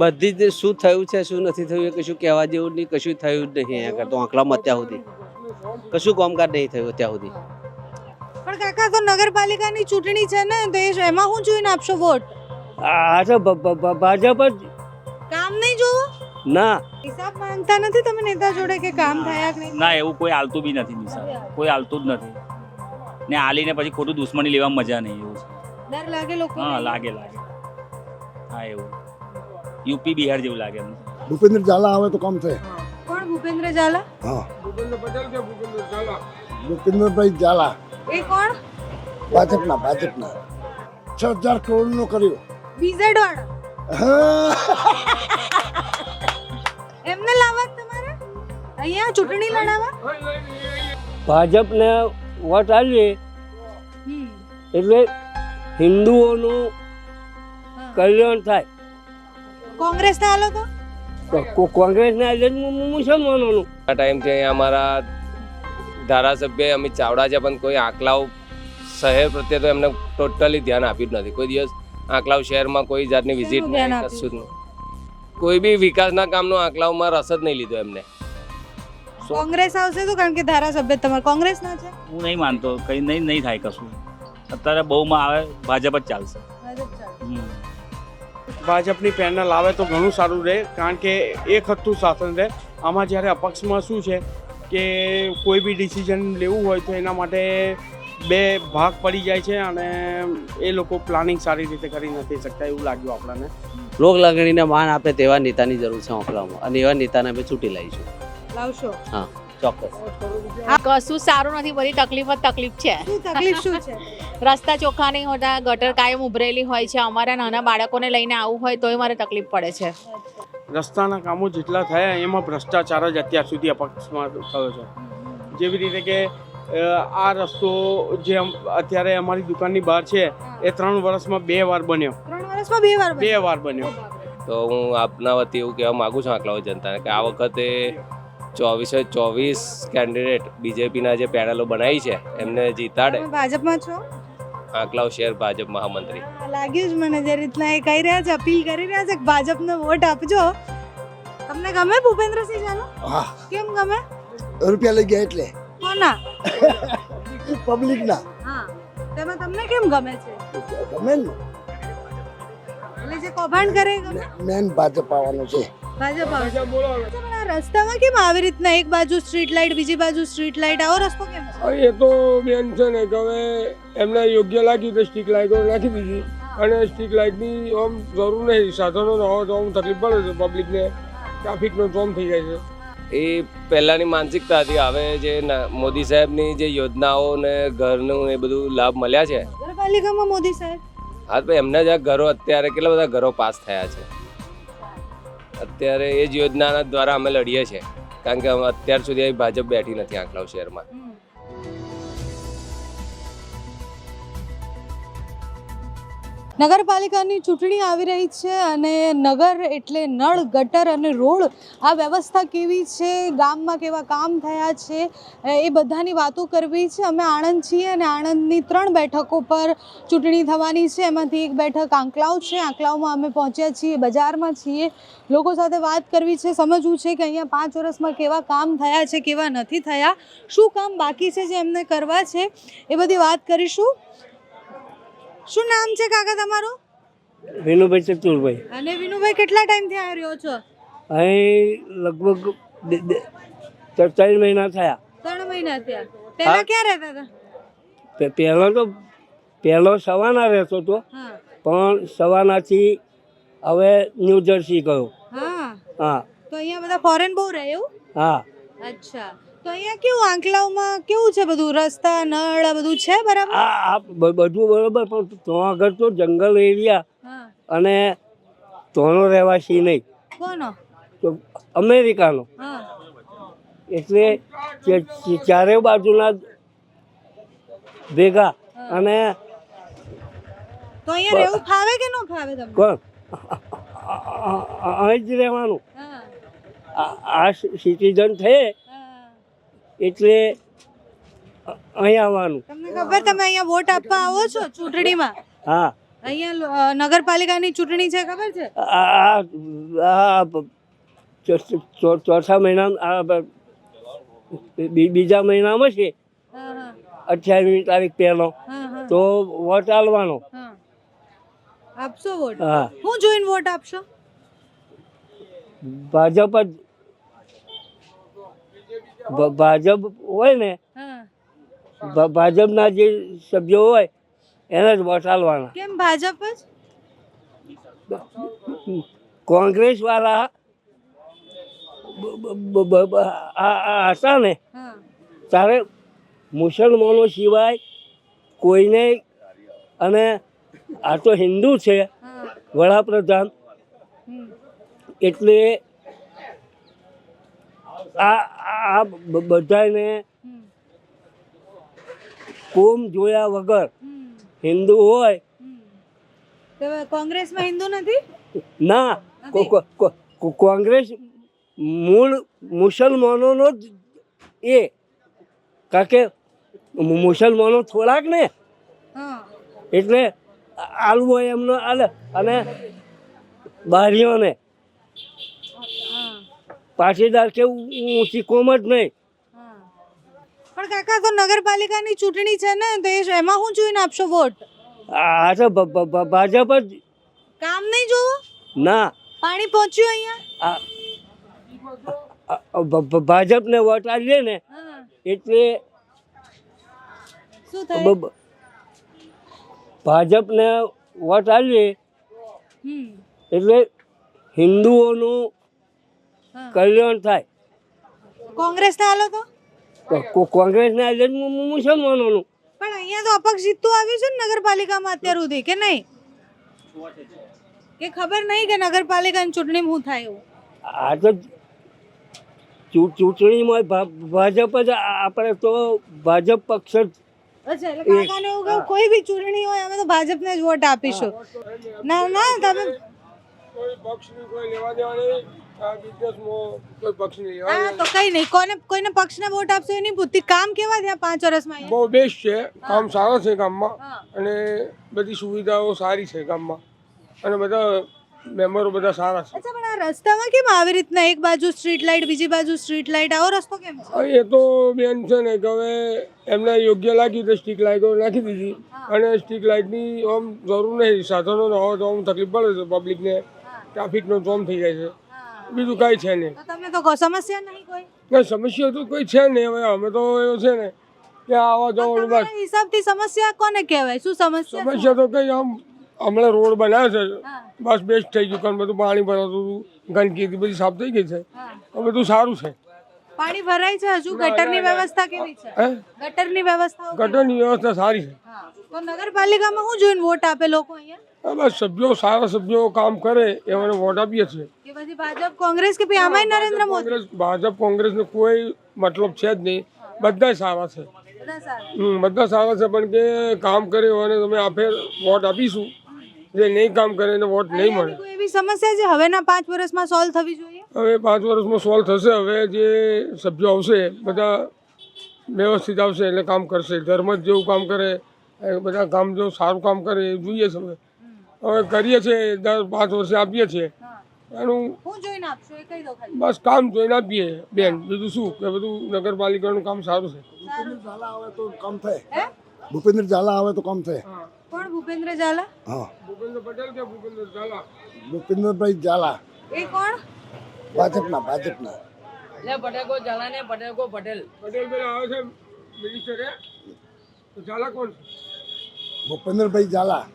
બધી જ શું થયું છે શું નથી થયું એ કશું કહેવા જેવું નહીં, કશું થયું જ નહીં. અહીંયા કરતો આંકડામાં અત્યાર સુધી કશું કામકાજ નહીં થયું અત્યાર સુધી. પણ કાકા તો નગરપાલિકાની ચૂંટણી છે ને, તો એમાં હું જોઈને આપશો વોટ? આ તો ભાજપ જ. કામ નહીં જોવો? ના, હિસાબ માંગતા નથી તમે નેતા જોડે કે કામ થયા કે નહીં? ના, એવું કોઈ હાલતું બી નથી નિશા, કોઈ હાલતું જ નથી. ને આલીને પછી ખોટું દુશ્મની લેવા મજા નહીં, એવું છે. ડર લાગે લોકો? હા, લાગે. હા, એવું યુપી બિહાર જેવું લાગે એમ. ભૂપેન્દ્ર ઝાલા આવે તો કામ થાય. કોણ ભૂપેન્દ્ર ઝાલા? હા, ભૂપેન્દ્રભાઈ ઝાલા. એ કોણ? ભાજપના 6,000 કરોડનો કર્યો. બીઝેડ વાળા હા. એમને લાવવા તમારે અહીંયા ચૂંટણી લડાવવા? ભાજપને વોટ આલીએ એટલે હિન્દુઓનું કલ્યાણ થાય. કોંગ્રેસને હાલો તો કોંગ્રેસને આલે મુસલમાનોનું. આ ટાઈમથી અહીંયા અમારા ધારાસભ્ય અમિત ચાવડા છે, પણ કોઈ આંકલાવ શહેર પ્રત્યે તો એમને ટોટલી ધ્યાન આપ્યું જ નથી. કોઈ દિવસ આંકલાવ શહેરમાં કોઈ જાતની વિઝિટ નહીં, કશું જ નહીં. કોઈ બી વિકાસના કામનો આંકલાવમાં રસ જ નહીં લીધો એમને. કોંગ્રેસ આવશે તો, કારણ કે ધારાસભ્ય તમારે કોંગ્રેસના છે. હું નહીં માનતો, કંઈ નહીં થાય કશું. અત્યારે બહુમાં આવે ભાજપ જ ચાલશે. ભાજપની પેનલ આવે તો ઘણું સારું રહે, કારણ કે એક હતું શાસન રહે. આમાં જ્યારે અપક્ષમાં શું છે કે કોઈ બી ડિસિઝન લેવું હોય તો એના માટે બે ભાગ પડી જાય છે અને એ લોકો પ્લાનિંગ સારી રીતે કરી નથી શકતા એવું લાગ્યું આપણને. લોક લાગણીને માન આપે તેવા નેતાની જરૂર છે આંકડામાં, અને એવા નેતાને અમે ચૂંટી લાવીશું. લાવશો? હા, ચોક્કસ. કશું સારું નથી, બધી તકલીફ જ તકલીફ છે. શું તકલીફ શું છે? રસ્તા ચોખ્ખા નહીં હોતા, ગટર કાયમ ઉભરેલી હોય છે. અમારા નાના બાળકોને લઈને આવવું હોય તોય મારે તકલીફ પડે છે. રસ્તાના કામો જેટલા થયા એમાં ભ્રષ્ટાચાર જ અત્યાર સુધી અપક્ષમાં થયો છે. જેવી રીતે કે આ રસ્તો જે અત્યારે અમારી દુકાનની બહાર છે એ 3 વર્ષમાં 2 વાર બન્યો. 3 વર્ષમાં 2 વાર? 2 વાર બન્યો. તો હું આપના વતી એવું કહેવા માગું છું આંકલાવ જનતાને કે આ વખતે 24 કેન્ડિડેટ બીજેપીના જે પેનલો બનાવી છે એમને જીતાડે. તમે ભાજપમાં છો? આંકલાવ શહેર ભાજપ મહામંત્રી. લાગ્યું જ મને જે રીતના એ કહી રહ્યા છે, અપીલ કરી રહ્યા છે કે ભાજપને વોટ આપજો. તમને ગમે ભૂપેન્દ્રસિંહ ઝાલા? હા. કેમ ગમે? રૂપિયા લઈ ગયા એટલે. કોના? પબ્લિકના. હા, તેમાં તમને કેમ ગમે છે? ગમે ને, એટલે જે કૌભાંડ કરે એ ગમે? મેન ભાજપ આવવાનું છે. ભાજપ આવશે. પણ આ રસ્તામાં કેમ આવી રીતના એક બાજુ સ્ટ્રીટ લાઇટ, બીજી બાજુ સ્ટ્રીટ લાઇટ, આવો રસ્તો કેમ છે? એ તો બેન છે ને કે હવે એમને યોગ્ય લાગ્યું તો સ્ટ્રીટ લાઇટો નાખી દીધી, અને સ્ટ્રીટ લાઇટની આમ જરૂર નહીં. સાધનો ન હોય તો આમ તકલીફ પડે છે પબ્લિકને, ટ્રાફિકનો જામ થઈ જાય છે. એ પહેલાંની માનસિકતા હતી. હવે જે મોદી સાહેબની જે યોજનાઓ ને ઘરનું એ બધું લાભ મળ્યા છે. નગરપાલિકામાં મોદી સાહેબ? હા, તો એમના જ ઘરો અત્યારે કેટલા બધા ઘરો પાસ થયા છે. અત્યારે એ જ યોજનાના દ્વારા અમે લડીએ છીએ, કારણ કે અત્યાર સુધી ભાજપ બેઠી નથી આંકલાવ શહેરમાં. નગરપાલિકાની ચૂંટણી આવી રહી છે અને નગર એટલે નળ, ગટર અને રોડ, આ વ્યવસ્થા કેવી છે, ગામમાં કેવા કામ થયા છે, એ બધાની વાતો કરવી છે. અમે આણંદ છીએ અને આણંદની 3 બેઠકો પર ચૂંટણી થવાની છે. એમાંથી એક બેઠક આંકલાવ છે. આંકલાવમાં અમે પહોંચ્યા છીએ, બજારમાં છીએ, લોકો સાથે વાત કરવી છે, સમજવું છે કે અહીંયા 5 વર્ષમાં કેવા કામ થયા છે, કેવા નથી થયા, શું કામ બાકી છે જે એમને કરવા છે, એ બધી વાત કરીશું. શું નામ છે કાકા તમારું? વિનુભાઈ ચતુરભાઈ. અને વિનુભાઈ કેટલા ટાઈમથી આવી રહ્યો છો? અહીં લગભગ 4 મહિના થયા. 3 મહિના થયા. પહેલા ક્યાં રહેતા હતા? પહેલો સવાના રહેતો હતો, પણ સવાનાથી હવે ન્યૂ જર્સી ગયો. હા. તો અહીંયા બધા ફોરેન બહુ રહે એવું? હા. અચ્છા. તો અહીંયા કેવું, આંકલાવમાં કેવું છે બધું, રસ્તા, નળ, આ બધું છે બરાબર? હા, બધું બરોબર, પણ તો આગળ તો જંગલ એરિયા અને તોનો રહેવાસી નહીં. કોનો? તો અમેરિકાનો. એટલે ચારે બાજુના ભેગા. અને તો અહીંયા રહેવું ફાવે કે ન ફાવે તમને? કોણ અહીં જ રહેવાનું. આ સિટીઝન છે એટલે અહીં આવવાનું. તમને ખબર, તમે અહીંયા વોટ આપવા આવો છો ચૂંટણીમાં? હા. અહીંયા નગરપાલિકાની ચૂંટણી છે ખબર છે? ચોથા મહિના બીજા મહિનામાં છે, હા હા 28મી તારીખ પહેલો હા હા તો વોટ આલવાનો. હા. આપશો વોટ? હા, હું જોઈને વોટ આપશો? ભાજપ જ ભાજપ હોય ને, હા. ભાજપના જે સભ્યો હોય એને જ વોટ આલવાના. કેમ ભાજપ જ? કોંગ્રેસ વાળા હતા ને હા ત્યારે મુસલમાનો સિવાય કોઈને, અને આ તો હિન્દુ છે હા વડાપ્રધાન, હમ. એટલે આ બધાને હમ. કોમ જોયા વગર હમ. હિન્દુ હોય હમ. તો કોંગ્રેસમાં હિન્દુ નથી? ના, કોંગ્રેસ મૂળ મુસલમાનોનો જ એ, કારણ કે મુસલમાનો થોડાક ને, હા એટલે આલવું હોય એમનો આલે, અને બારીઓને હા પાટીદાર કે ઊંચી કોમ જ નહીં. હા. પણ કાકા તો નગરપાલિકાની ચૂંટણી છે ને, તો એમાં હું જોઈને આપશો વોટ? આ તો ભાજપ જ. કામ નહીં જોવો? ના, પાણી પહોંચ્યું અહીંયા? ભાજપને વોટ આલીએ ને હા. એટલે શું થાય? ભાજપને વોટ આલીએ હમ. એટલે હિન્દુઓનું હા. કલ્યાણ થાય. કોંગ્રેસને હાલો તો? કોંગ્રેસને આલીએ મુસલમાનોનું. પણ અહીંયા તો અપક્ષ જીતતું આવ્યું છે ને નગરપાલિકામાં અત્યાર સુધી, કે નહીં? કે ખબર નહીં કે નગરપાલિકાની ચૂંટણીમાં શું થાય એવું? આ તો ચૂંટણીમાં ભાજપ જ, આપણે તો ભાજપ પક્ષ જ. અચ્છા, એટલે કાકાને એવું કહું, કોઈ બી ચૂંટણી હોય અમે તો ભાજપને જ વોટ આપીશું. ના ના, તમે કોઈ પક્ષની કોઈ લેવા દેવા નહીં. આ બિઝનેસમાં કોઈ પક્ષની લેવા હા તો કઈ નહીં, કોઈને પક્ષને વોટ આપશો એની પૂછતી. કામ કેવા થયા 5 વર્ષમાં અહીંયા? બહુ બેસ્ટ છે, કામ સારા છે ગામમાં, હા. અને બધી સુવિધાઓ સારી છે ગામમાં, અને બધા મેમ્બરો બધા સારા છે. અચ્છા, પણ આ રસ્તામાં કેમ આવી રીતના એક બાજુ સ્ટ્રીટ લાઇટ, બીજી બાજુ સ્ટ્રીટ લાઇટ, આવો રસ્તો કેમ છે? હવે એ તો બેન છે ને કે હવે એમને યોગ્ય લાગ્યું તો સ્ટ્રીટ લાઇટો નાખી દીધી, અને સ્ટ્રીટ લાઇટની આમ જરૂર નહીં, સાધનોનો હોય તો આમ તકલીફ પડે છે પબ્લિકને, ટ્રાફિકનો જામ થઈ જાય છે, બીજું કાંઈ છે નહીં. તો તમે તો સમસ્યા નહીં કોઈ? ના, સમસ્યા તો કોઈ છે નહીં. હવે અમે તો એવું છે ને કે આવા જવાનું બસ. તમારા હિસાબથી સમસ્યા કોને કહેવાય? શું સમસ્યા? સમસ્યા તો કઈ આમ હમણાં રોડ બનાવે છે, હા. બસ બેસ્ટ થઈ ગયું, કારણ બધું પાણી ભરાતું હતું, ગંદકી બધી સાફ થઈ ગઈ છે, હા. હવે બધું સારું છે. પાણી ભરાય છે હજુ? ગટરની વ્યવસ્થા કેવી છે? હે, ગટરની વ્યવસ્થા ગટરની વ્યવસ્થા સારી છે. તો નગરપાલિકામાં હું જોઈને વોટ આપે લોકો અહીંયા? હા, બસ સભ્યો સારા સભ્યો કામ કરે એમને વોટ આપીએ છીએ. કે પછી ભાજપ કોંગ્રેસ, કે પછી આમાંય નરેન્દ્ર મોદી? કોંગ્રેસ, ભાજપ કોંગ્રેસને કોઈ મતલબ છે જ નહીં, બધા સારા છે. બધા સારા. બધા સારા છે, પણ કે કામ કરે અને તમે આપે વોટ આપીશું, જે નહીં કામ કરે એને વોટ નહીં મળે. કોઈ એવી સમસ્યા છે હવેના 5 વર્ષમાં સોલ્વ થવી જોઈએ? હવે 5 વર્ષમાં સોલ્વ થશે. હવે જે સભ્યો આવશે બધા વ્યવસ્થિત આવશે એટલે કામ કરશે. ધર્મ જ જેવું કામ કરે, એ બધા કામ જો સારું કામ કરે એ જોઈએ છે. હવે કરીએ છીએ, 5 વર્ષે આપીએ છીએ, એનું હું જોઈને આપશો એ કહી દો ખાલી. બસ કામ જોઈને આપીએ બેન, બીજું શું કે બધું નગરપાલિકાનું કામ સારું છે. ઝાલા આવે તો કામ થાય. હે? ભૂપેન્દ્ર ઝાલા આવે તો કામ થાય. કોણ ભૂપેન્દ્ર ઝાલા? હા, ભૂપેન્દ્ર પટેલ કે ભૂપેન્દ્ર ઝાલા? ભૂપેન્દ્રભાઈ ઝાલા એ કોણ? ભાજપના પટેલ પેલા આવે છે મિનિસ્ટર, તો ઝાલા કોણ છે? ભૂપેન્દ્રભાઈ ઝાલા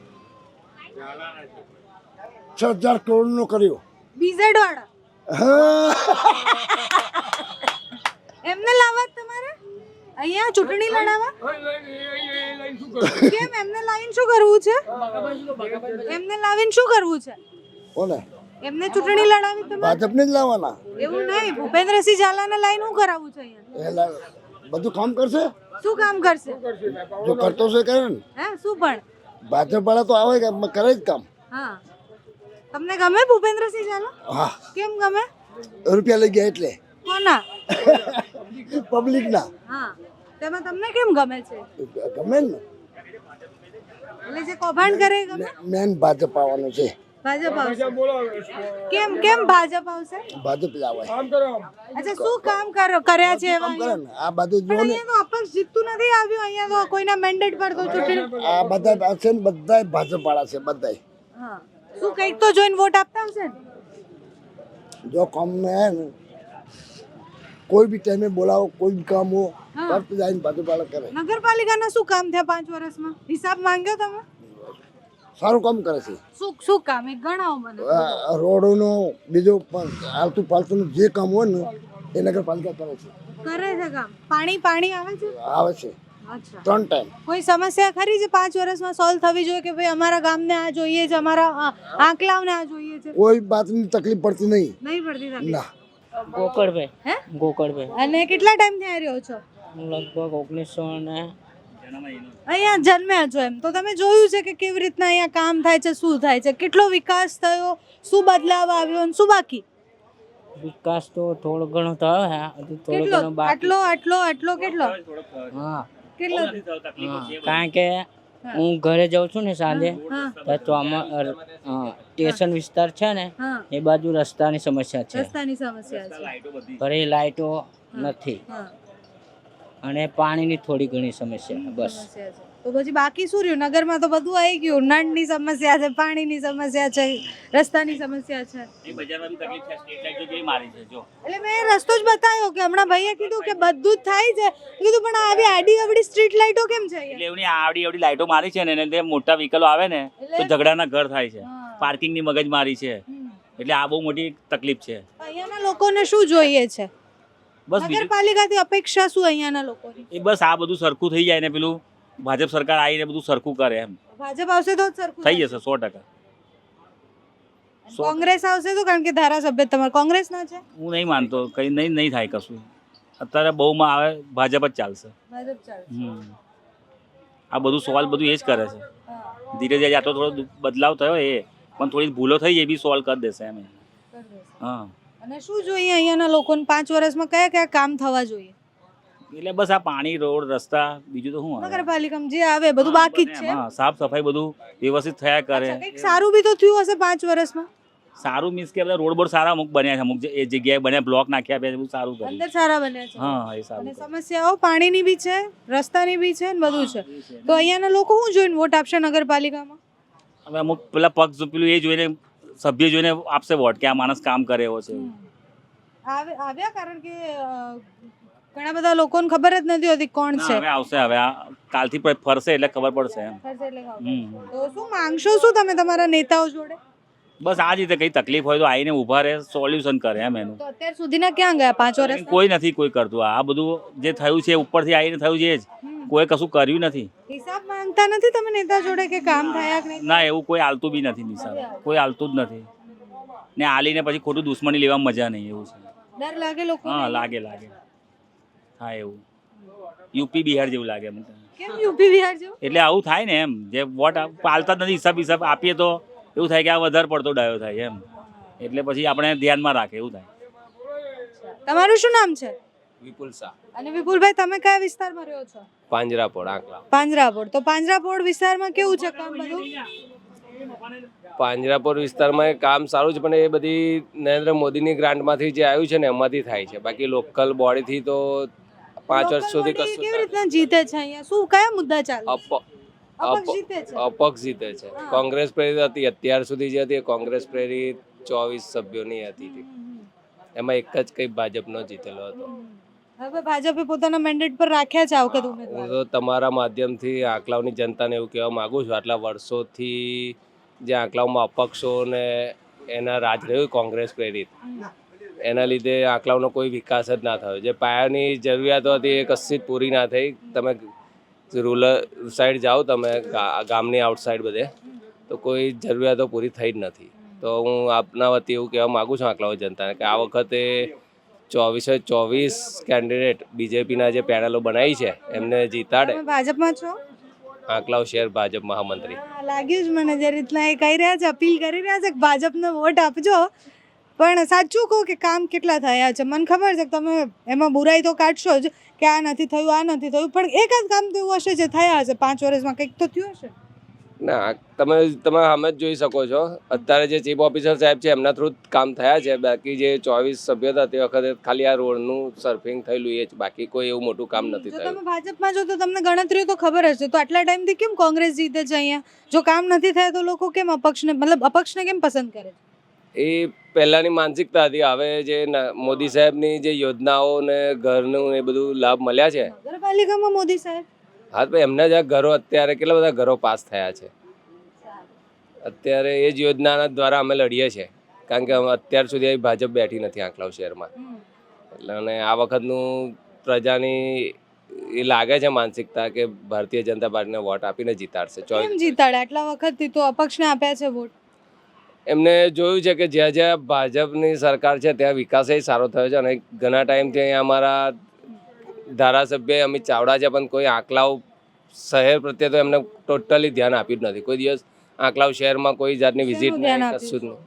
6,000 કરોડનો કર્યો. બીઝેડ વાળા હા, એમને લાવવા જ તમારે અહીંયા ચૂંટણી લડાવવા? કેમ એમને લાવીને શું કરવું છે? એમને લાવીને શું કરવું છે? કોને? એમને ચૂંટણી લડાવી તમારે? ભાજપને જ લાવવાના. એવું નહીં, ભૂપેન્દ્રસિંહ ઝાલાને લાઈન શું કરાવવું છે અહીંયા? બધું કામ કરશે, શું કામ કરશે? જો કરતો છે કરે ને. હે, શું પણ? ભાજપ વાળા તો આવે કે કરે જ કામ. હા, તમને ગમે ભૂપેન્દ્રસિંહ ઝાલા? હા, કેમ ગમે? રૂપિયા લઈ ગયા એટલે કોના? પબ્લિકના હા, તેમાં તમને કેમ ગમે છે? ગમે ને. એટલે જે કૌભાંડ કરે એ ગમે? મેન ભાજપ આવવાનું છે. ભાજપ આવશે. કેમ ભાજપ આવશે? ભાજપ જ આવે. અચ્છા, શું કામ કર્યા છે એવા? કામ કરે ને આ બધું પણ જો ને, અહીંયા તો અપક્ષ જીતતું નથી આવ્યું, અહીંયા તો કોઈના મેન્ડેટ પર તો ચૂંટણી. આ બધા છે ને બધા ભાજપ વાળા છે બધા. હા, શું કંઈક તો જોઈને વોટ આપતા હશે ને? જો કામ ને હે ને કોઈ બી ટાઈમે બોલાવો, કોઈ બી કામ હો તરત જઈને ભાજપ વાળા કરે. નગરપાલિકાના શું કામ થયા 5 વર્ષમાં? હિસાબ માંગ્યો તમે? સારું કામ કરે છે. શું કામ એક ગણાવો મને. રોડોનો બીજો આલતુ પાલતુનું જે કામ હોય ને એ નગરપાલિકા કરે છે. કરે છે કામ. પાણી આવે છે? આવે છે અચ્છા. 3 ટાઈમ. કોઈ સમસ્યા ખરી છે 5 વર્ષમાં સોલ્વ થવી જોઈએ કે ભાઈ અમારા ગામને આ જોઈએ છે, અમારા આંકલાવને આ જોઈએ છે? કોઈ વાતની તકલીફ પડતી નહીં. નહીં પડતી તકલીફ. ના. ગોકળભાઈ. હે? ગોકળભાઈ. અને કેટલા ટાઈમ થી રહ્યો છો? લગભગ 1900 ને અહીંયા જન્મ્યા છો એમ તો તમે જોયું છે કે કેવી રીતના અહીંયા કામ થાય છે, શું થાય છે, કેટલો વિકાસ થયો, શું બદલાવ આવ્યો અને શું બાકી? વિકાસ તો થોડો ઘણો થયો હે, હજુ થોડો કેટલો? ઘણો બાકી. આટલો કેટલો? હા, કેટલો? કારણ કે હું ઘરે જાઉં છું ને સાંજે, હા તો આમાં સ્ટેશન વિસ્તાર છે ને હા, એ બાજુ રસ્તાની સમસ્યા છે. રસ્તાની સમસ્યા છે. ઘરે લાઇટો નથી હા, અને પાણીની થોડી ઘણી સમસ્યા બસ. સમસ્યા છે. તો પછી બાકી શું રહ્યું? નગરમાં તો બધું આવી ગયું. નળની સમસ્યા છે, પાણીની સમસ્યા છે, રસ્તાની સમસ્યા છે. એ બજારમાં બી તકલીફ છે, સ્ટ્રીટ લાઈટ કેવી મારી છે જો. એટલે મેં રસ્તો જ બતાવ્યો કે હમણાં ભાઈએ કીધું કે બધું જ થાય છે. કીધું પણ આવી આડી અવડી સ્ટ્રીટ લાઇટો કેમ છે અહીંયા? એટલે એવની આવડી આવડી લાઈટો મારી છે ને એને તે મોટા વ્હીકલો આવે ને તો ઝઘડાના ઘર થાય છે, પાર્કિંગની મગજ મારી છે, એટલે આ બહુ મોટી તકલીફ છે. અહીંયાના લોકોને શું જોઈએ છે? બસ બીજું નગરપાલિકાથી અપેક્ષા શું અહીંયાના લોકોની? એ બસ આ બધું સરખું થઈ જાય ને પેલું ભાજપ સરકાર આવીને બધું સરખું કરે એમ ભાજપ આવશે તો જ સરખું થઈ જશે 100%. કોંગ્રેસ આવશે તો? કારણ કે ધારાસભ્ય તમારે કોંગ્રેસના છે. હું નહીં માનતો કઈ નહીં થાય કશું. અત્યારે બહુમાં આવે ભાજપ જ ચાલશે. ભાજપ ચાલશે. આ બધું સવાલ બધું એ જ કરે છે. ધીરે ધીરે આ તો થોડો બદલાવ થયો એ પણ થોડી ભૂલો થઈ એ બી સોલ્વ કરી દેશે એમ. હા, અને શું જોઈએ અહીંયાના લોકોને 5 વર્ષમાં કયા કયા કામ થવા જોઈએ? એટલે બસ આ પાણી, રોડ, રસ્તા, બીજું તો શું આવે? નગરપાલિકામાં જે આવે બધું બાકી જ છે. હા, સાફ સફાઈ બધું વ્યવસ્થિત થયા કરે. કંઈક સારું બી તો થયું હશે 5 વર્ષમાં. સારું મીન્સ કે બધા રોડ બોર્ડ સારા અમુક બન્યા છે, અમુક એ જગ્યાએ બન્યા, બ્લોક નાખ્યા બે બધું સારું કર્યું. અંદર સારા બન્યા છે. હા, એ સારું અને કર્યું. સમસ્યાઓ પાણીની બી છે, રસ્તાની બી છે ને બધું છે. તો અહીંયાના લોકો શું જોઈને વોટ આપશે નગરપાલિકામાં? હવે અમુક પેલા પક્ષ પેલું એ જોઈને સભ્ય જોઈને આપશે વોટ કે આ માણસ કામ કરે એવો છે. આવ્યા કારણ કે ઘણા બધા લોકોને ખબર જ નથી હોતી કોણ છે. હવે આવશે, હવે આ કાલથી ફરશે એટલે ખબર પડશે એમ. તો શું માંગશો શું તમે તમારા નેતાઓ જોડે? બસ આ જ રીતે કઈ તકલીફ હોય તો આવીને ઊભા રહે, સોલ્યુશન કરે એમ એનું. તો અત્યાર સુધીના ક્યાં ગયા 5 વર્ષ? કોઈ નથી કોઈ કરતું. આ બધું જે થયું છે ઉપરથી આવીને થયું છે જ, કોઈ કશું કર્યું નથી. હિસાબ માંગતા નથી તમે નેતા જોડે કે કામ થયા કે નહીં? ના, એવું કોઈ હાલતું બી નથી નિશાન, કોઈ હાલતું જ નથી. ને આલીને પછી ખોટું દુશ્મની લેવા મજા નહીં, એવું છે. ડર લાગે લોકો? હા, લાગે હા, એવું યુપી બિહાર જેવું લાગે મને. કેમ યુપી બિહાર જેવું? એટલે આવું થાય ને એમ, જે વોટ પાલતા જ નથી, હિસાબ આપીએ તો એવું થાય કે આ વધારે પડતો ડાયો થાય એમ, એટલે પછી આપણે ધ્યાનમાં રાખે એવું થાય. તમારું શું નામ છે? વિપુલ શાહ. અને વિપુલભાઈ તમે કયા વિસ્તારમાં રહો છો? પાંજરાપોળ આંકલા. પાંજરાપોળ. તો પાંજરાપોળ વિસ્તારમાં કેવું છે કામ બધું? પાંજરાપોળ વિસ્તારમાં કામ સારું છે, પણ એ બધી નરેન્દ્ર મોદીની ગ્રાન્ટમાંથી જે આવ્યું છે ને એમાંથી થાય છે. બાકી લોકલ બોડીથી તો 5 વર્ષ સુધી કશું કેવી રીતના જીતે છે અહીંયા? શું કયા મુદ્દા ચાલે? અપક્ષ જીતે છે. અપક્ષ જીતે છે. કોંગ્રેસ પ્રેરિત હતી અત્યાર સુધી જે હતી એ કોંગ્રેસ પ્રેરિત 24 સભ્યોની હતી, એમાં એક જ કઈ ભાજપનો જીતેલો હતો. હવે ભાજપે પોતાના મેન્ડેટ પર રાખ્યા છે આ વખત ઉમેદવાર. હું તો તમારા માધ્યમથી આંકલાવની જનતાને એવું કહેવા માંગુ છું, આટલા વર્ષોથી જે આંકલાવમાં અપક્ષો ને એના રાજ રહ્યું કોંગ્રેસ પ્રેરિત, એના લીધે આંકલાવનો કોઈ વિકાસ જ ના થયો. જે પાયાની જરૂરિયાતો હતી એ કશી જ પૂરી ના થઈ. તમે રૂરલ સાઈડ જાઓ, તમે ગામની આઉટસાઇડ બધે, તો કોઈ જરૂરિયાતો પૂરી થઈ જ નથી. તો હું આપના વતી એવું કહેવા માગું છું આંકલાવ જનતાને કે આ વખતે 24 કેન્ડિડેટ બીજેપીના જે પેનલો બનાવી છે એમને જીતાડે. તમે ભાજપમાં છો? આંકલાવ શહેર ભાજપ મહામંત્રી. લાગ્યું જ મને જે રીતના એ કહી રહ્યા છે, અપીલ કરી રહ્યા છે કે ભાજપને વોટ આપજો. પણ સાચું કહો કે કામ કેટલા થયા છે? મને ખબર છે કે તમે એમાં બુરાઈ તો કાઢશો જ કે આ નથી થયું, આ નથી થયું, પણ એક જ કામ તો એવું હશે જે થયા હશે 5 વર્ષમાં, કંઈક તો થયું હશે. ના તમે સામે જ જોઈ શકો છો અત્યારે જે ચીફ ઓફિસર સાહેબ છે એમના થ્રુ કામ થયા છે. બાકી જે 24 સભ્ય હતા તે વખતે ખાલી આ રોડનું સર્ફિંગ થયેલું એ જ, બાકી કોઈ એવું મોટું કામ નથી જો થયું. તમે ભાજપમાં છો તો તમને ગણતરીઓ તો ખબર હશે, તો આટલા ટાઈમથી કેમ કોંગ્રેસ જીતે છે અહીંયા? જો કામ નથી થાય તો લોકો કેમ અપક્ષને કેમ પસંદ કરે છે? એ પહેલાંની માનસિકતા હતી. હવે જે મોદી સાહેબની જે યોજનાઓ ને ઘરનું એ બધું લાભ મળ્યા છે. નગરપાલિકામાં મોદી સાહેબ હા તો એમના જ ઘરો અત્યારે કેટલા બધા ઘરો પાસ થયા છે. અત્યારે એ જ યોજનાના દ્વારા અમે લડીએ છીએ, કારણ કે અત્યાર સુધી ભાજપ બેઠી નથી આંકલાવ શહેરમાં. એટલે અને આ વખતનું પ્રજાની એ લાગે છે માનસિકતા કે ભારતીય જનતા પાર્ટીને વોટ આપીને જીતાડશે. કેમ જીતાડે? આટલા વખતથી તો અપક્ષને આપ્યા છે વોટ. એમને જોયું છે કે જ્યાં જ્યાં ભાજપની સરકાર છે ત્યાં વિકાસ સારો થયો છે. અને ઘણા ટાઈમથી અહીંયા અમારા ધારાસભ્ય અમિત ચાવડા છે, પણ કોઈ આંકલાવ શહેર પ્રત્યે તો એમને ટોટલી ધ્યાન આપ્યું જ નથી. કોઈ દિવસ આંકલાવ શહેરમાં કોઈ જાતની વિઝિટ નહીં, કશું જ નહીં.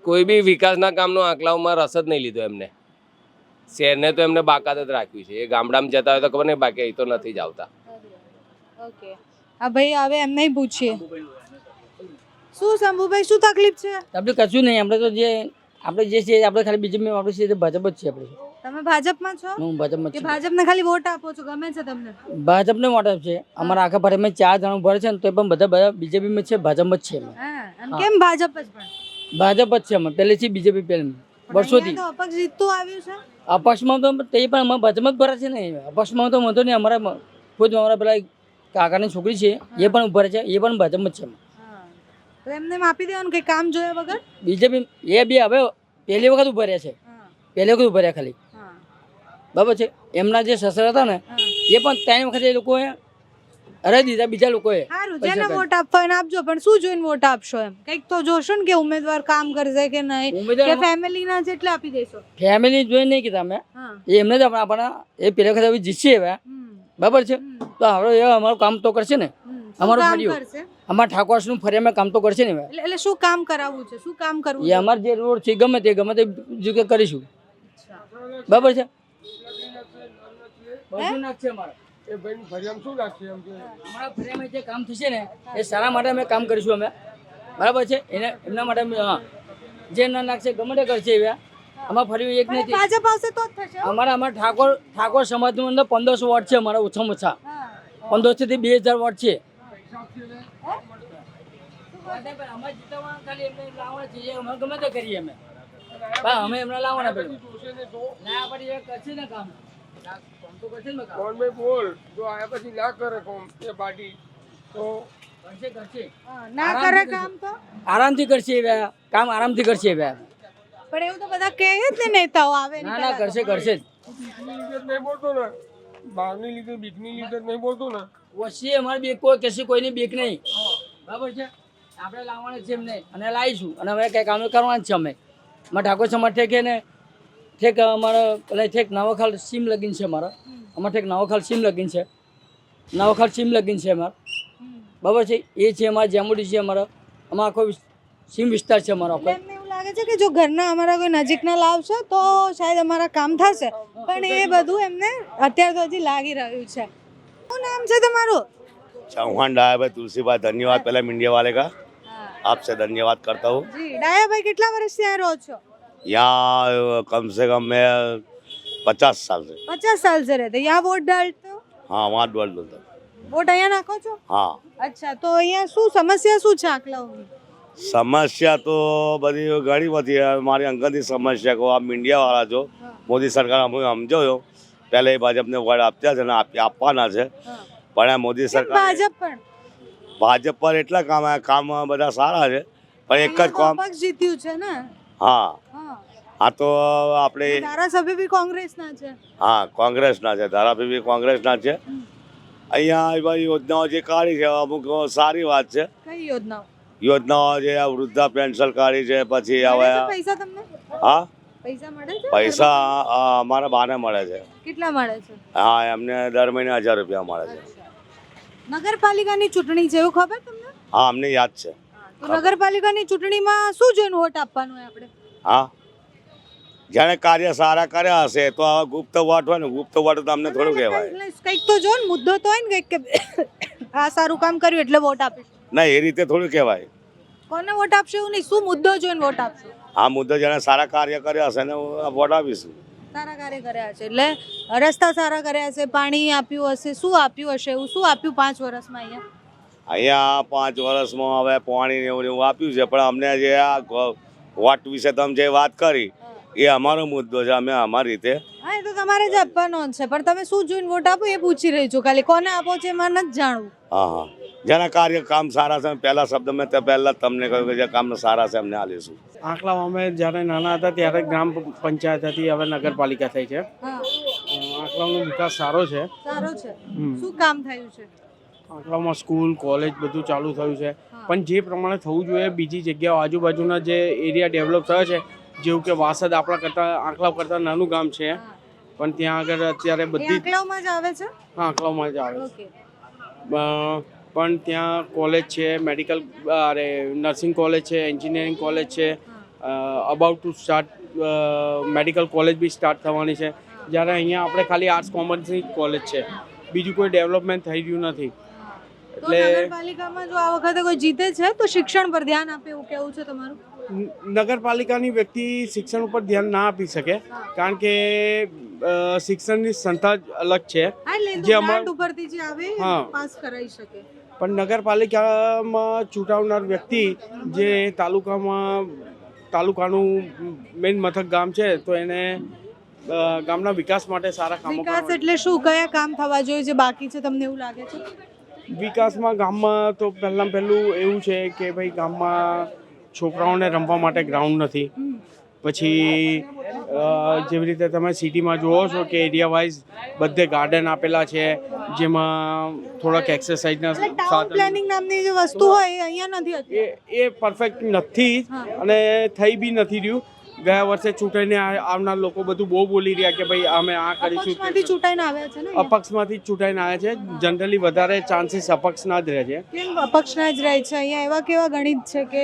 કોઈ બી વિકાસના કામનો આંકલાવમાં રસ જ નહીં લીધો એમને. શહેરને તો એમને બાકાત જ રાખ્યું છે. એ ગામડામાં જતા હોય તો ખબર નહીં, બાકી અહીં તો નથી જ આવતા. ઓકે, આ ભાઈ આવે એમને પૂછીએ. શું શંભુભાઈ, શું તકલીફ છે? આપણે કશું નહીં, આપણે તો જે છે આપણે ખાલી બીજેપી આપણે છે ભાજપ જ છે. આપણે તમે ભાજપમાં છો? હું ભાજપમાં કે છું. ભાજપને ખાલી વોટ આપો છો? ગમે છે તમને? ભાજપને વોટ છે. અમારા આખા પાર્ટીમાં 4 જણ ઉભા છે ને તો પણ બધા બીજેપીમાં છે, ભાજપમાં જ છે. અમે હા, અને કેમ ભાજપ જ? પણ ભાજપ જ છે. અમે પહેલેથી બીજેપી વર્ષોથી. તો અપક્ષ જીતતું આવ્યું છે. અપક્ષમાં તો તે પણ અમે ભાજપમાં જ ભરા છે ને. અપક્ષમાં તો વાંધો નહીં. અમારા પેલા કાકાની છોકરી છે એ પણ ઉભા છે, એ પણ ભાજપમાં જ છે. તો એમને આપી દેવાનું કે કામ જોયા વગર. બીજેપી એ બી હવે પહેલી વખત ઉભા રહ્યા છે. પહેલી વખત ઉભા રહ્યા ખાલી. બરાબર છે. એમના જે સસરા હતા ને એ પણ 3 વખત એ લોકોએ હરાવી દીધા બીજા લોકોએ. સારું, જેને વોટ આપવા એને આપજો, પણ શું જોઈને વોટ આપશો? એમ કંઈક તો જોશો ને કે ઉમેદવાર કામ કરશે કે નહીં, કે ફેમિલીના જેટલે આપી દેશો. ફેમિલી જોઈને નહીં કીધા અમે, એમને જ આપણા એ પેલા વખત હવે જીતશે હવે. બરાબર છે. તો હવે એ અમારું કામ તો કરશે ને. અમારું ફર્યું અમારા ઠાકોરનું ફરિયામાં કામ તો કરશે ને. એટલે શું કામ કરાવવું છે? શું કામ કરવું એ અમારે જે રોડ છે ગમે તે જગ્યાએ કરીશું. બરાબર છે. બધું નાખશે અમારે. એ ભાઈની ફરિયામાં શું નાખશે એમ કે અમારા ફરિયામાં જે કામ થશે ને એ સારા માટે અમે કામ કરીશું અમે. બરાબર છે. એમના માટે જે ના નાખશે ગમે તે કરશે એવા. અમારા ફરી એક નથી. ભાજપ આવશે તો જ થશે. અમારા ઠાકોર સમાજનું અંદર 1500 વોટ છે. અમારા ઓછામાં ઓછા 1500 થી 2000 વોટ છે. ગમે તે કરીએ અમે એમના લાવવાના પેલું કરશે ને કામ. કોણ બોલ, જો આયા પછી ના કરે કોમ એ પાર્ટી તો કરશે ના કરે કામ તો આરામથી કરશે એવા કામ, આરામથી કરશે એવા. પણ એવું તો બધા કહે જ ને, નેતાઓ આવે ને. ના કરશે જ. નહીં બોલતો ને, બહારની લીધે બીકની લીધે નહીં બોલતો ને. વચ્ચે અમારે બીક કોઈ કશી કોઈની બીક નહીં. બરાબર છે. આપણે લાવવાના છે એમને અને લાવીશું. અને હવે કંઈ કામ કરવાના છે અમે. અમારા ઠાકોર સમાજ ઠેક ને ઠેક અમારા પેલા ઠેક નવાખાલ સીમ લગીન છે. અમારા ઠેક નવાખાલ સીમ લગીન છે. અમારા બરાબર છે. એ છે અમારા જામુડી છે. અમારા આખો સીમ વિસ્તાર છે અમારો. એમને એવું લાગે છે કે જો ઘરના અમારા કોઈ નજીકના લાવશે તો શાયદ અમારા કામ થશે, પણ એ બધું એમને અત્યારે તો હજી લાગી રહ્યું છે. શું નામ છે તમારું? चौहान डाया भाई तुलसी भाई धन्यवाद पहले मीडिया वाले का आपसे धन्यवाद करता हूँ। જી, ડાયાભાઈ કેટલા વર્ષથી આ રહો છો? यहाँ कम से कम मैं 50 साल से 50 साल से रहते यहाँ वोट डालते हो? हाँ वहाँ डोल डोलता वोट અહીંયા નાખો છો? हाँ અચ્છા, તો અહીંયા શું સમસ્યા શું છે આંકલાઓની? समस्या तो बड़ी घनी बधी है हमारी अंगत समस्या को आप मीडिया वाला जो मोदी सरकार हम जो पहले भाजपने वोट आपते આપવાના છે, પણ આ મોદી સરકાર ભાજપ પણ ભાજપ પર એટલા કામ બધા સારા છે, પણ એક જ કામ અપક્ષ જીત્યું છે ને. હા હા, આ તો આપણે ધારાસભ્ય બી કોંગ્રેસના છે. હા કોંગ્રેસના છે, ધારાસભ્ય કોંગ્રેસના છે. અહીંયા ભાઈ યોજનાઓ જે કાઢી છે અમુક સારી વાત છે. કઈ યોજનાઓ? યોજનાઓ જે આ વૃદ્ધા પેન્શન કાઢી છે, પછી હવે પૈસા તમને હા પૈસા મળે છે? પૈસા અમારા બાને મળે છે. કેટલા મળે છે? હા એમને દર મહિને 1000 રૂપિયા મળે છે. નગરપાલિકાની ચૂંટણી છે એવું ખબર તમને? હા અમને યાદ છે. તો નગરપાલિકાની ચૂંટણીમાં શું જોઈને વોટ આપવાનું હોય આપણે? હા જેણે કાર્ય સારા કર્યા હશે તો આવા ગુપ્ત વોટ હોય ને, ગુપ્ત વોટ તો અમને થોડું કહેવાય. કંઈક તો જો ને, મુદ્દો તો હોય ને કંઈક કે આ સારું કામ કર્યું એટલે વોટ આપીશું. ના એ રીતે થોડું કહેવાય. કોને વોટ આપશો એવું નહીં, શું મુદ્દો જોઈને વોટ આપશો? આ મુદ્દો જેને સારા કાર્ય કર્યા હશે ને વોટ આપીશું. સારા કાર્ય કર્યા છે એટલે રસ્તા સારા કર્યા છે, પાણી આપ્યું હશે, શું આપ્યું હશે એવું, શું આપ્યું 5 વર્ષમાં અહીંયા? 5 વર્ષમાં હવે પાણી ને એવું આપ્યું છે, પણ અમને જે આ વોટ વિશે તમે જે વાત કરી એ અમારો મુદ્દો છે, અમે અમારી રીતે. હા, એ તો તમારે જ આપવાનો જ છે, પણ તમે શું જોઈને વોટ આપો એ પૂછી રહી છું. ખાલી કોને આપો છે એમાં નથી જાણવું. હા, જેના કાર્ય કામ સારા છે, પહેલા શબ્દ મેં પહેલા તમને કહ્યું કે જે કામ સારા છે એમને આલીશું. આંકલાવ અમે જ્યારે નાના હતા ત્યારે ગ્રામ પંચાયત હતી, હવે નગરપાલિકા થઈ છે. આંકલાવનો વિકાસ સારો છે. સારો છે. શું કામ થયું છે? આંકલાવમાં સ્કૂલ, કોલેજ બધું ચાલુ થયું છે, પણ જે પ્રમાણે થવું જોઈએ બીજી જગ્યાઓ આજુબાજુના જે એરિયા ડેવલપ થયો છે, જેવું કે વાસદ આપણા કરતાં આંકલાવ કરતાં નાનું ગામ છે, પણ ત્યાં આગળ અત્યારે બધી આંકલાવમાં જ આવે છે. હા, આંકલાવમાં જ આવે છે. પણ ત્યાં કોલેજ છે, મેડિકલ અરે નર્સિંગ કોલેજ છે, એન્જિનિયરિંગ કોલેજ છે, about to start medical college બી સ્ટાર્ટ થવાની છે, જ્યારે અહીંયા આપણે ખાલી આર્ટ્સ કોમર્સની કોલેજ છે, બીજું કોઈ ડેવલપમેન્ટ થઈ રહ્યું નથી. એટલે નગરપાલિકામાં જો આ વખતે કોઈ જીતે છે તો શિક્ષણ પર ધ્યાન આપે એવું કેવું છે તમારું? નગરપાલિકાની વ્યક્તિ શિક્ષણ ઉપર ધ્યાન ના આપી શકે, કારણ કે શિક્ષણની સંસ્થા જ અલગ છે જે અમારા ઉપરથી જે આવે પાસ કરાવી શકે. પણ નગરપાલિકામાં ચૂંટાવનાર વ્યક્તિ જે તાલુકાનું મેઇન મથક ગામ છે, તો એને ગામના વિકાસ માટે સારા કામો. વિકાસ એટલે શું, કયા કામ થવા જોઈએ જે બાકી છે તમને એવું લાગે છે? વિકાસમાં ગામમાં તો પહેલું એવું છે કે ભાઈ ગામમાં છોકરાઓને રમવા માટે ગ્રાઉન્ડ નથી. પછી જેવી રીતે તમે સિટીમાં જુઓ છો કે એરિયા વાઇઝ બધે ગાર્ડન આપેલા છે, જેમાં થોડાક એક્સરસાઇઝના ટાઉન પ્લાનિંગ નામની જે વસ્તુ હોય એ અહીંયા નથી. એ પરફેક્ટ નથી અને થઈ બી નથી રહ્યું. ગયા વર્ષે ચૂંટાઈને આવનાર લોકો બધું બહુ બોલી રહ્યા કે ભાઈ અમે આ કરીશું. ચૂંટાઈને આવ્યા છે ને? અપક્ષમાંથી ચૂંટાઈને આવ્યા છે. જનરલી વધારે ચાન્સીસ અપક્ષના જ રહે છે. કેમ અપક્ષના જ રહે છે? અહીંયા એવા કેવા ગણિત છે કે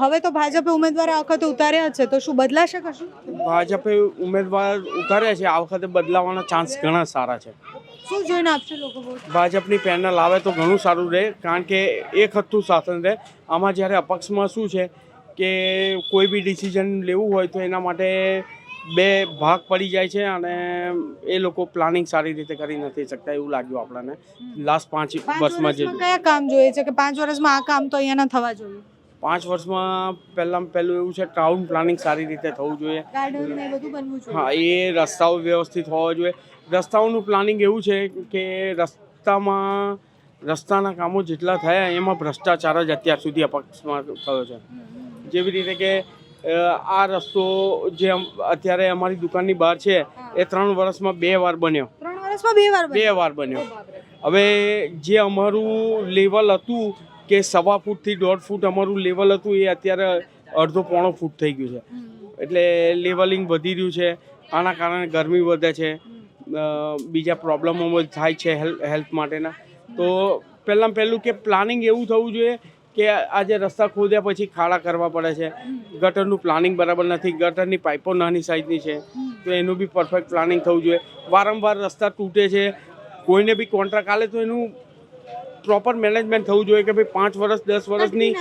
હવે તો ભાજપે ઉમેદવાર આ વખતે ઉતાર્યા છે, તો શું બદલાશે કશું? ભાજપે ઉમેદવાર ઉતાર્યા છે, આ વખતે બદલાવાના ચાન્સ ઘણા સારા છે. શું જોઈને આપશે લોકો વોટ? ભાજપની પેનલ આવે તો ઘણું સારું રહે, કારણ કે એક હથ્થું શાસન રહે. આમાં જ્યારે અપક્ષમાં શું છે કે કોઈ બી ડિસિઝન લેવું હોય તો એના માટે 2 ભાગ પડી જાય છે, અને એ લોકો પ્લાનિંગ સારી રીતે કરી નથી શકતા એવું લાગ્યું આપણને લાસ્ટ 5 વર્ષમાં. જે કયા કામ જોઈએ છે કે 5 વર્ષમાં આ કામ તો અહીંયા ના થવા જોઈએ? 5 વર્ષમાં પહેલું એવું છે ટાઉન પ્લાનિંગ સારી રીતે થવું જોઈએ. ગાર્ડન ને બધું બનવું જોઈએ. હા, એ રસ્તાઓ વ્યવસ્થિત હોવા જોઈએ. રસ્તાઓનું પ્લાનિંગ એવું છે કે રસ્તાના કામો જેટલા થયા એમાં ભ્રષ્ટાચાર જ અત્યાર સુધી અપક્ષમાં થયો છે. જેવી રીતે કે આ રસ્તો જે અત્યારે અમારી દુકાનની બહાર છે એ 3 વર્ષમાં 2 વાર બન્યો. 3 વર્ષમાં 2 વાર બન્યો. હવે જે અમારું લેવલ હતું કે 1.25 ફૂટથી 1.5 ફૂટ અમારું લેવલ હતું, એ અત્યારે 1.5-પોણો ફૂટ થઈ ગયું છે. એટલે લેવલિંગ વધી રહ્યું છે. આના કારણે ગરમી વધે છે, બીજા પ્રોબ્લેમો થાય છે હેલ્થ માટેના. તો પહેલું કે પ્લાનિંગ એવું થવું જોઈએ કે આજે રસ્તા ખોદ્યા પછી ખાડા કરવા પડે છે, ગટરનું પ્લાનિંગ બરાબર નથી, ગટરની પાઇપો નાની સાઇઝની છે, તો એનું બી પરફેક્ટ પ્લાનિંગ થવું જોઈએ. વારંવાર રસ્તા તૂટે છે, કોઈને બી કોન્ટ્રાક્ટ આલે તો એનું પ્રોપર મેનેજમેન્ટ થવું જોઈએ કે ભાઈ 5 વર્ષ 10 વર્ષની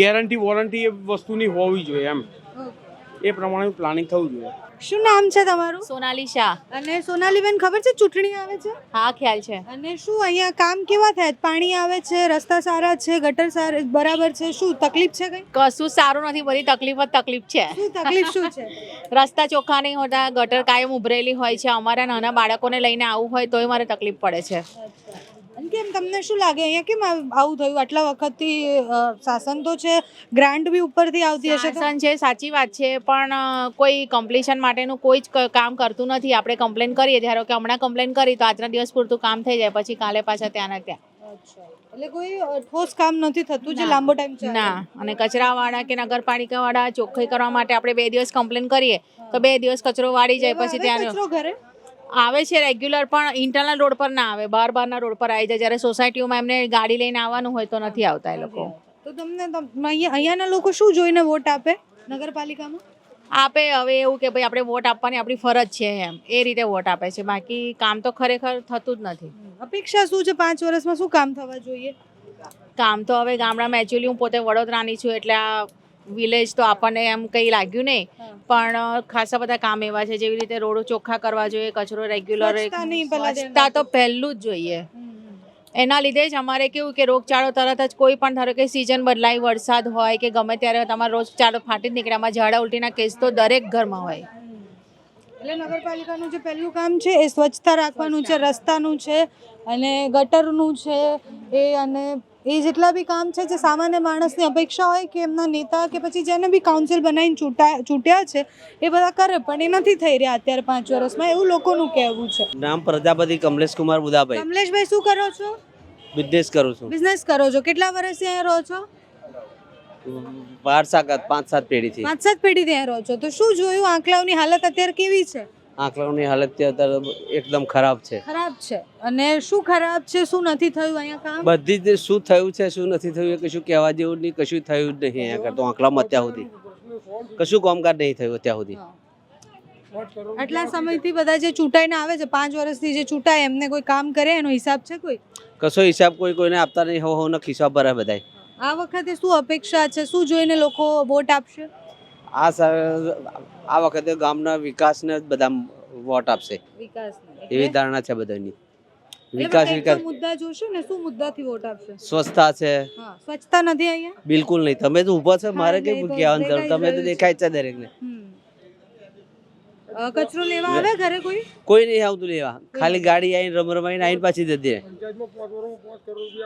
ગેરંટી વોરંટી એ વસ્તુની હોવી જોઈએ, એમ એ પ્રમાણે પ્લાનિંગ થવું જોઈએ. શું નામ છે તમારું? સોનાલી શાહ. અને સોનાલીબેન, ખબર છે ચૂંટણી આવે છે? હા, ખ્યાલ છે. અને શું અહીંયા કામ કેવા થયા? પાણી આવે છે, રસ્તા સારા છે, ગટર બરાબર છે, શું તકલીફ છે? કઈ કશું સારું નથી, બધી તકલીફ છે. શું તકલીફ શું છે? રસ્તા ચોખ્ખા નહીં હોતા, ગટર કાયમ ઉભરેલી હોય છે, અમારા નાના બાળકોને લઈને આવવું હોય તોય મારે તકલીફ પડે છે. કેમ, તમને શું લાગે અહીંયા કેમ આવું થયું? આટલા વખતથી શાસન તો છે, ગ્રાન્ટ બી ઉપરથી આવતી હશે. શાસન છે, સાચી વાત છે, પણ કોઈ કમ્પ્લીશન માટેનું કોઈ જ કામ કરતું નથી. આપણે કમ્પ્લેન કરીએ, ધારો કે હમણાં કમ્પ્લેન કરી તો આજના દિવસ પૂરતું કામ થઈ જાય, પછી કાલે પાછા ત્યાં ને ત્યાં. એટલે કોઈ ઠોસ કામ નથી થતું જે લાંબો ટાઈમ ચાલે. ના, અને કચરાવાળા કે નગરપાલિકાવાળા ચોખ્ખાઈ કરવા માટે આપણે 2 દિવસ કમ્પ્લેન કરીએ તો 2 દિવસ કચરો વાળી જાય, પછી ત્યાં ઘરે આવે છે રેગ્યુલર, પણ ઇન્ટરનલ રોડ પર ના આવે, બહારના રોડ પર આવી જાય. જ્યારે સોસાયટીઓમાં એમને ગાડી લઈને આવવાનું હોય તો નથી આવતા એ લોકો. તો તમને અહીંયાના લોકો શું જોઈને વોટ આપે નગરપાલિકામાં? આપે હવે એવું કે ભાઈ આપણે વોટ આપવાની આપણી ફરજ છે, એમ એ રીતે વોટ આપે છે. બાકી કામ તો ખરેખર થતું જ નથી. અપેક્ષા શું છે 5 વર્ષમાં શું કામ થવા જોઈએ? કામ તો હવે ગામડામાં એકચ્યુઅલી હું પોતે વડોદરાની છું એટલે આ વિલેજ તો આપણને એમ કંઈ લાગ્યું નહીં, પણ ખાસા બધા કામ એવા છે જેવી રીતે રોડો ચોખ્ખા કરવા જોઈએ, કચરો રેગ્યુલર, સ્વચ્છતા તો પહેલું જ જોઈએ. એના લીધે જ અમારે કેવું કે રોગચાળો તરત જ કોઈ પણ ધારો કે સિઝન બદલાય, વરસાદ હોય કે ગમે ત્યારે તમારો રોગચાળો ફાટી જ નીકળે. આમાં ઝાડા ઉલટીના કેસ તો દરેક ઘરમાં હોય. એટલે નગરપાલિકાનું જે પહેલું કામ છે એ સ્વચ્છતા રાખવાનું છે, રસ્તાનું છે અને ગટરનું છે એ, અને એ જેટલા બી કામ છે જે સામાન્ય માણસની અપેક્ષા હોય કે એમના નેતા કે પછી જેને બી કાઉન્સિલ બનાવીને ચૂંટ્યા છે એ બધા કરે, પણ એ નથી થઈ રહ્યા અત્યારે 5 વર્ષમાં, એવું લોકોનું કહેવું છે. નામ પ્રજાપતિ કમલેશ કુમાર બુદાભાઈ. કમલેશભાઈ, શું કરો છો? બિઝનેસ કરું છું. બિઝનેસ કરો છો. કેટલા વર્ષથી અહીંયા રહો છો? 5-7 પેઢીથી. 5-7 પેઢીથી અહીંયા રહો છો. તો શું જોયું? આંકલાઓની હાલત અત્યારે કેવી છે? આંકડાઓની હાલત અત્યારે એકદમ ખરાબ છે. ખરાબ છે. અને શું ખરાબ છે, શું નથી થયું અહીંયા કામ? બધી જ શું થયું છે શું નથી થયું એ કશું કહેવા જેવું નહીં, કશું થયું જ નહીં અહીંયા કરતો આંકડામાં અત્યાર સુધી કશું કામકાજ નહીં થયું અત્યાર સુધી. આટલા સમયથી બધા જે ચૂંટાઈને આવે છે, 5 વર્ષથી જે ચૂંટાય એમને કોઈ કામ કરે એનો હિસાબ છે કોઈ? કશો હિસાબ કોઈને આપતા નહીં, હો ને ખિસ્સા ભરે બધાય. આ વખતે શું અપેક્ષા છે, શું જોઈને લોકો વોટ આપશે? આ વખતે ગામના વિકાસને જ બધા વોટ આપશે વિકાસને. એવી ધારણા છે બધાની. વિકાસ મુદ્દા જોશો ને, શું મુદ્દાથી વોટ આપશે? સ્વચ્છતા છે. હા, સ્વચ્છતા નથી અહીંયા બિલકુલ નહીં. તમે તો ઊભા છો, મારે કઈ કહેવાનું જરૂર, તમે તો દેખાય છે દરેકને. કચરો લેવા આવે ઘરે કોઈ નહીં આવતું લેવા, ખાલી ગાડી આવીને રમરમાઈને આવીને પાછી જતી રહે.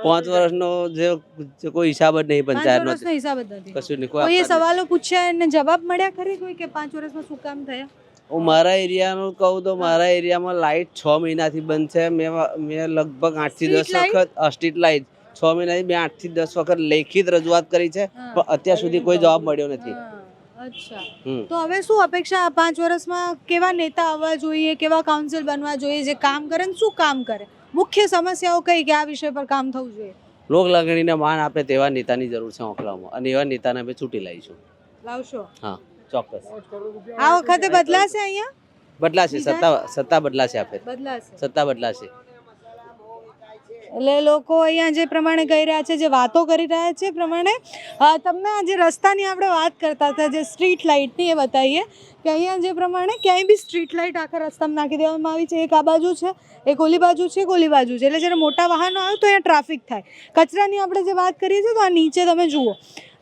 5 વર્ષનો જે કોઈ હિસાબ જ નહીં પંચાયતનો, હિસાબ જ નથી. કશું નહીં. કોઈ સવાલો પૂછ્યા અને જવાબ મળ્યા ખરી કોઈ કે 5 વર્ષમાં શું કામ થયા? હું મારા એરિયાનું કહું તો મારા એરિયામાં લાઇટ 6 મહિનાથી બંધ છે. મેં લગભગ 8 થી 10 વખત સ્ટ્રીટ લાઇટ 6 મહિનાથી મેં 8 થી 10 વખત લેખિત રજૂઆત કરી છે, પણ અત્યાર સુધી કોઈ જવાબ મળ્યો નથી. અચ્છા, તો હવે શું અપેક્ષા? 5 વર્ષમાં કેવા નેતા આવવા જોઈએ, કેવા કાઉન્સિલ બનવા જોઈએ જે કામ કરે ને શું કામ કરે? મુખ્ય સમસ્યાઓ કઈ કે આ વિષય પર કામ થવું જોઈએ? લોક લાગણીને માન આપે તેવા નેતાની જરૂર છે ઓખલામાં, અને એવા નેતાને અમે ચૂંટી લાવીશું. લાવશો? હા, ચોક્કસ. આ વખતે બદલાશે અહીંયા? બદલાશે, સત્તા બદલાશે. આપણે બદલાશે, સત્તા બદલાશે. એટલે લોકો અહીંયા જે પ્રમાણે કહી રહ્યા છે, જે વાતો કરી રહ્યા છે પ્રમાણે, તમને જે રસ્તાની આપણે વાત કરતા હતા, જે સ્ટ્રીટ લાઇટની, એ બતાવીએ કે અહીંયા જે પ્રમાણે ક્યાંય બી સ્ટ્રીટ લાઇટ આખા રસ્તામાં નાખી દેવામાં આવી છે. એક આ બાજુ છે, એક ઓલી બાજુ છે, એક ઓલી બાજુ છે. એટલે જ્યારે મોટા વાહનો આવે તો અહીંયા ટ્રાફિક થાય. કચરાની આપણે જે વાત કરીએ છીએ તો આ નીચે તમે જુઓ,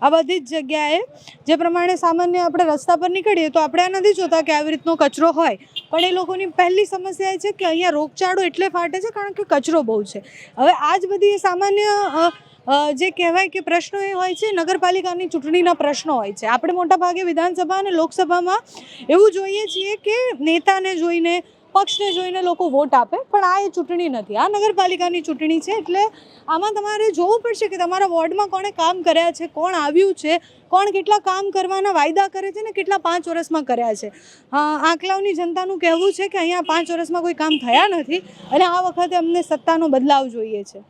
આ બધી જ જગ્યાએ જે પ્રમાણે સામાન્ય આપણે રસ્તા પર નીકળીએ તો આપણે આ નથી જોતા કે આવી રીતનો કચરો હોય, પણ એ લોકોની પહેલી સમસ્યા એ છે કે અહીંયા રોગચાળો એટલે ફાટે છે કારણ કે કચરો બહુ છે. હવે આ જ બધી સામાન્ય જે કહેવાય કે પ્રશ્નો એ હોય છે, નગરપાલિકાની ચૂંટણીના પ્રશ્નો હોય છે. આપણે મોટાભાગે વિધાનસભા અને લોકસભામાં એવું જોઈએ છીએ કે નેતાને જોઈને, પક્ષને જોઈને લોકો વોટ આપે, પણ આ એ ચૂંટણી નથી, આ નગરપાલિકાની ચૂંટણી છે. એટલે આમાં તમારે જોવું પડશે કે તમારા વોર્ડમાં કોણે કામ કર્યા છે, કોણ આવ્યું છે, કોણ કેટલા કામ કરવાના વાયદા કરે છે ને કેટલા 5 વર્ષમાં કર્યા છે. આંકલાવની જનતાનું કહેવું છે કે અહીંયા 5 વર્ષમાં કોઈ કામ થયા નથી અને આ વખતે અમને સત્તાનો બદલાવ જોઈએ છે.